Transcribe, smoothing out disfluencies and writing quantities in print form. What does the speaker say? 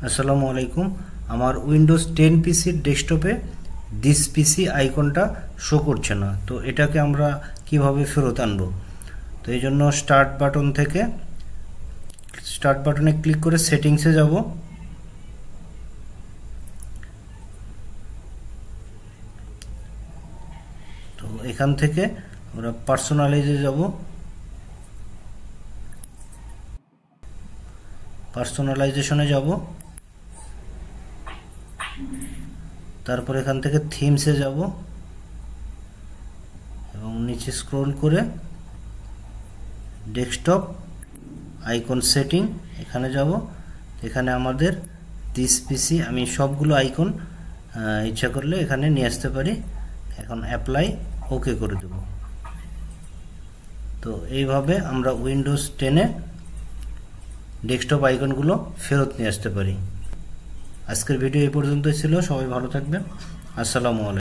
আসসালামু আলাইকুম। আমার উইন্ডোজ 10 পিসির ডেস্কটপে দিস পিসি আইকনটা শো করছে না, তো এটাকে আমরা কিভাবে ফেরত আনবো। তো এই জন্য স্টার্ট বাটনে ক্লিক করে সেটিংসে যাব। তো এখান থেকে আমরা পার্সোনালাইজে যাব। পার্সোনালাইজেশনে যাব, তারপর এখান থেকে থিমসে যাব এবং নিচে স্ক্রল করে ডেস্কটপ আইকন সেটিং এখানে যাব। এখানে আমাদের দিস পিসি, আমি সবগুলো আইকন ইচ্ছা করলে এখানে নিয়ে আসতে পারি। এখন অ্যাপ্লাই ওকে করে দেব। তো এইভাবে আমরা উইন্ডোজ 10-এ ডেস্কটপ আইকনগুলো ফেরত নিয়ে আসতে পারি। আজকের ভিডিও এই পর্যন্তই ছিল। সবাই ভালো থাকবেন। আসসালামু আলাইকুম।